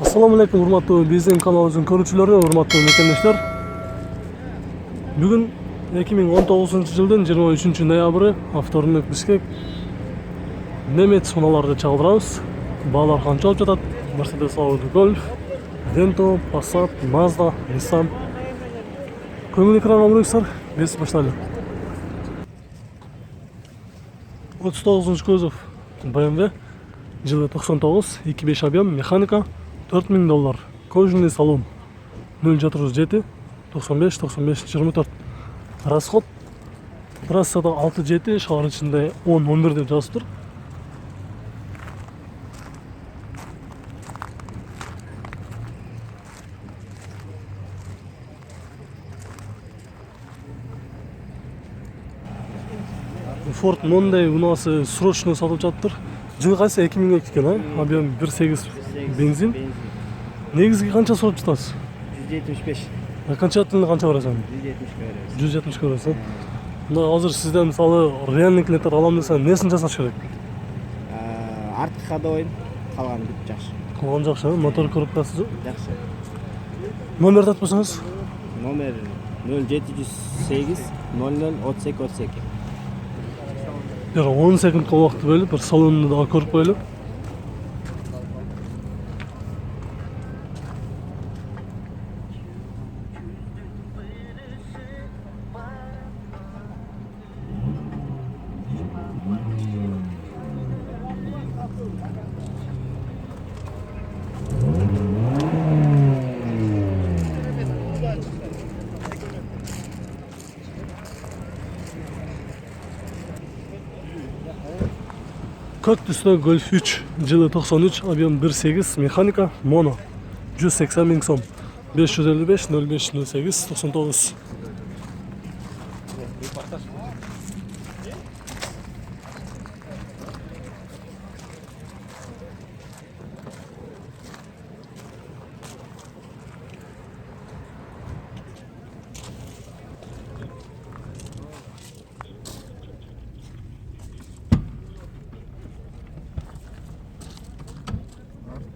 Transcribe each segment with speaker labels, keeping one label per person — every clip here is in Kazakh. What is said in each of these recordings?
Speaker 1: Assalamu alaikum урматтуу биздин каналыбыздын көрүүчүлөрү, урматтуу мекендештер. Бүгүн 2019-жылдын 23-ноябры авторунок Бишкек немец унааларды чагылдырабыз. Баалар канча болуп жатат? Mercedes Audi Golf, Vento, Passat, Mazda, Nissan. Көңүл экранга бурсаңыздар, биз баштайлы. 39 кузов BMW, жылы 99, 2.5 объем, механика, $4000. Кожаный салон 0.7, 95, 95, 24. Расход трассада 6-7, шаар ичинде 10-11 деп жазып тур. Ford Monday унаасы срочно сатылып жатыр. Жылы кайсы 2000 экен, объем 1.8 бензин. Негизги канча сурап жатасыз?
Speaker 2: 175.
Speaker 1: Окончательно канча барасың? 170 көрөсүң. Мына азыр сизден мисалы реальный клиенттер алам десе, несин жасаш керек?
Speaker 2: Артқы ходовой, калганы бүт жакшы.
Speaker 1: Калган жакшы, мотор коробкасы
Speaker 2: Жакшы.
Speaker 1: Номерди айтып койсоңуз?
Speaker 2: Номер 0708 00 32 32.
Speaker 1: Бир 10 секундка убакыт бөлүп, бир салонду дагы көрүп коелу. Көк түстө Golf 3, жылы 93, объем 1.8, механика, моно, 180 000 сом, 555 05 08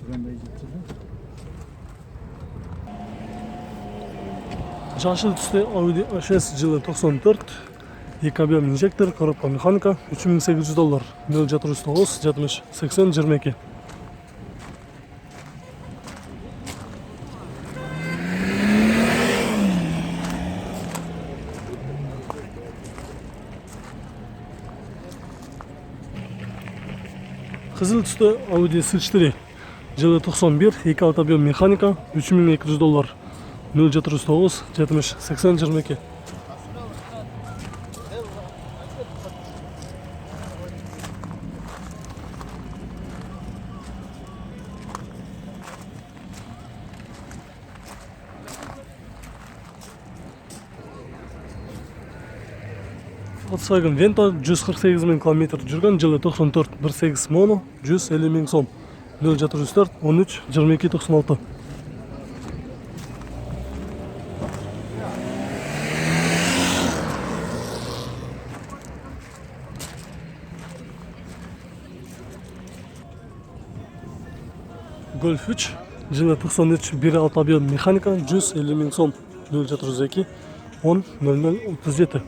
Speaker 1: 99. Жашыл түсте Audi A6 жылы 94, 2 объем инжектор, коробка механика, $3800, 0.9, 70, 80, 22. Кызыл түсте Audi S4, жылы 91, 2 объем механика, $3200, 0.9, 70, 80, 22. Volkswagen Vento 148 000 км жүргөн, жылы 94, 1.8 моно, 150 000 сом, 0.4, 13, 22, 96. Golf 3, жылы 93, 1.6 объем механика, 150 000 сом, 0.2, 10, 00, 37.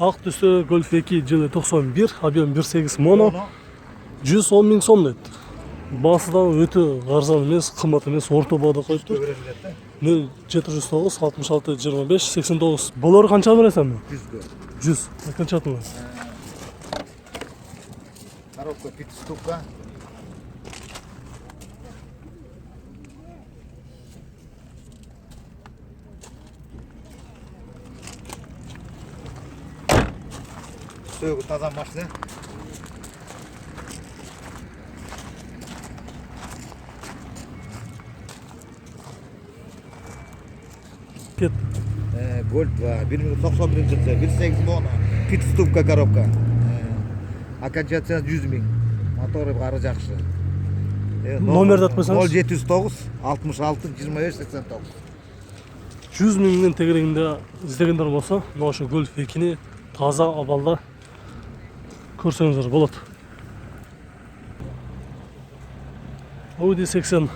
Speaker 1: Ак түстө Golf 2, жылы 91, объем 1.8 моно, 110 000 сом дейт. Басы да өтө арзан эмес, кымбат эмес, орто баада коюптур. 0.709, 66, 25, 89. Болор канча бересиң? 100. Окончательно.
Speaker 3: Коробка пит-стопка. Söğü таза машина. Golf 1091 жылы 1.8 моно,
Speaker 1: Номерді атпасаңыз.
Speaker 3: 0709 66 25 89.
Speaker 1: 100 мыңның тегерегінде іздегендер болса, мына ошо Golf 2-ни таза абалда көрсеңіздер болады. Audi 80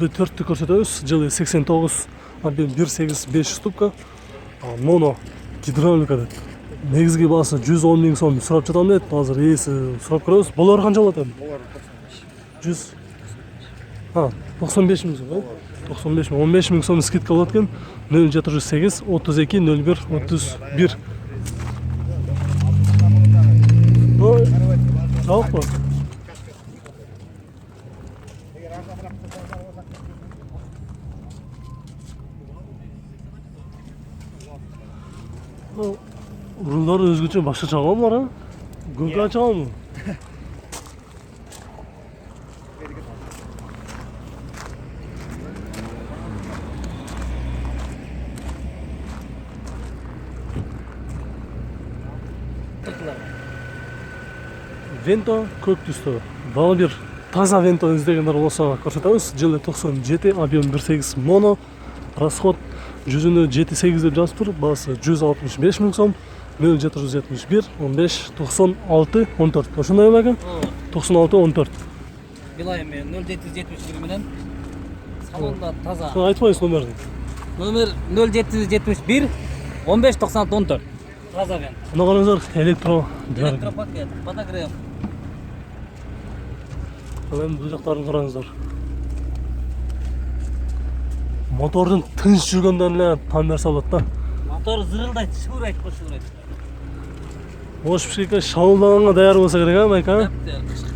Speaker 1: B4-ті көрсетеміз. Жылы 89, объем 1.8 ступка. Моно гидравлика дейді. Негізгі басы 110 мың сом сұрап жатам дейді. Азыр иесі сұрап көреміз. Бұлар қанша болады енді?
Speaker 3: Олар
Speaker 1: 100. 95 мың сом, ғой? 95 мың, 15 мың сом скидка болады екен. 0708 32 01 31. Жауап па? Рулдар өзгөчө башка чагам бар, а? Гүлгө чагамы? Венто көк түстө. Дагы бир таза Венто издегендер болсо көрсөтөбүз. Жылы 97, объем 1.8 моно, расход жүзүнө 7.8 деп жазып тур. Басы 165 мың сом. 0771 15 96 14. Ошондой эме? 96 14.
Speaker 4: Билайым мен 0771 менен салонда таза.
Speaker 1: Айтпайсыз номерди.
Speaker 4: Номер 0771 15 96 14. Таза мен.
Speaker 1: Мына караңыздар,
Speaker 4: Электропакет, подогрев.
Speaker 1: Эми бул жактарын караңыздар. Мотордун тынч жүргөндөн эле таң нерсе болот да.
Speaker 4: Мотор зырылдайт, шуурайт, кошуурайт.
Speaker 1: Ош пишекке шабуулданганга даяр болсо керек, а, Майка?
Speaker 4: Дәптер, кышкы.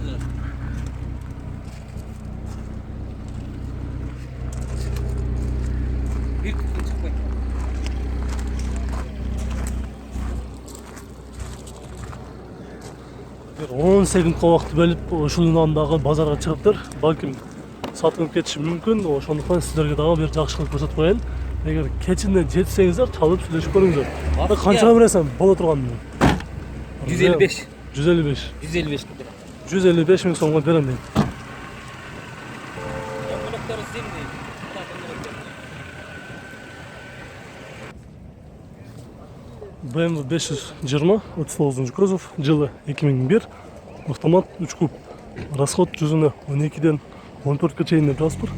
Speaker 4: Бир күткө чыкпайт.
Speaker 1: Бир 10 секундка убакыт бөлүп ушунун дагы базарга чыгыптыр. Балким сатылып кетиши мүмкүн. Ошондуктан сиздерге дагы бир жакшы кылып көрсөтүп коеюн. Эгер кечинде жетсеңиздер, чалып сүйлөшүп көрүңүздөр. Канчага бересиң? Боло турган.
Speaker 4: 155.
Speaker 1: 155.
Speaker 4: 155 лира.
Speaker 1: 155 мың сомго берем дейм.
Speaker 4: Дөңгөлөктөрү зимний.
Speaker 1: BMW 520, 39 кузов, жылы 2001, автомат 3 куб. Расход жүзүнө 12-ден 14-ке чейин деп жазып тур.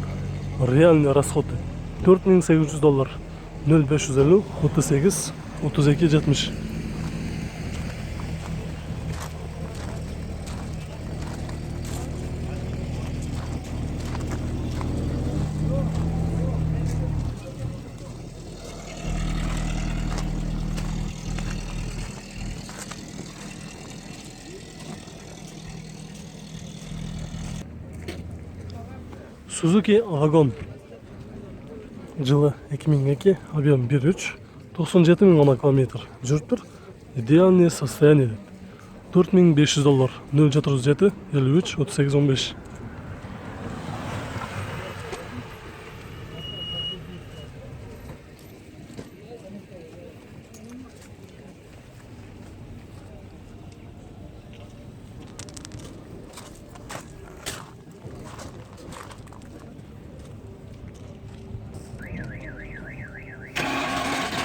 Speaker 1: Реальный расходы $4800. 0550 38 32 70. Suzuki Vagon. Жылы 2002, объем 1.3, 97 мың километр жүрүп тур. Идеальное состояние. $4500. 047 53 38 15.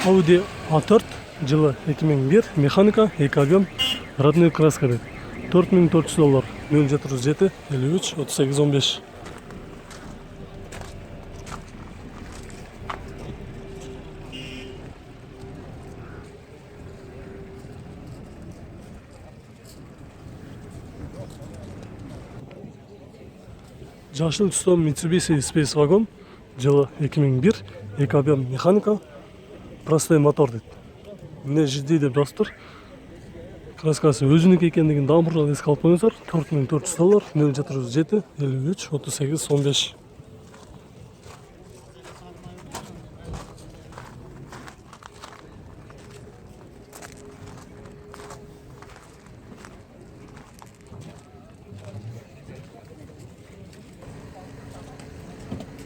Speaker 1: Audi A4 жылы 2001, механика, 2 объем, родной краска дейді. $4400. 047 53 38 15. Жашыл түстө Mitsubishi Space Wagon жылы 2001, 2 объем, механика, простой мотор дейді. Міне жиддей деп жазып тұр. Краскасы өзүнүкү экендигин дагы бир жолу эске алып коюңуздар. $4400. 047 53 38 15.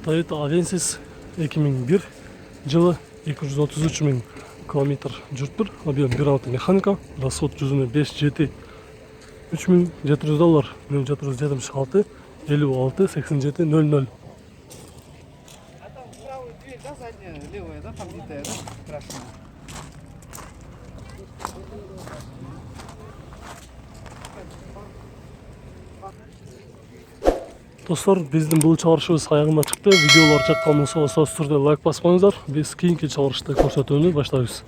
Speaker 1: Toyota Avensis 2001, жылы 233 мың километр жүрүп тур. Объем 1.6 механика, расход жүзүнө 5-7 $3700. 076 56 87 00.
Speaker 3: Правая дверь, да, задняя, левая, да, побитая, да, красная.
Speaker 1: Достар, біздің бұл чыгарышыбыз аяғына чыкты. Видеолар жаккан болсо, сөзсүздө лайк баспаңыздар. Біз кийинки чыгарышты көрсөтүүнү баштайбыз.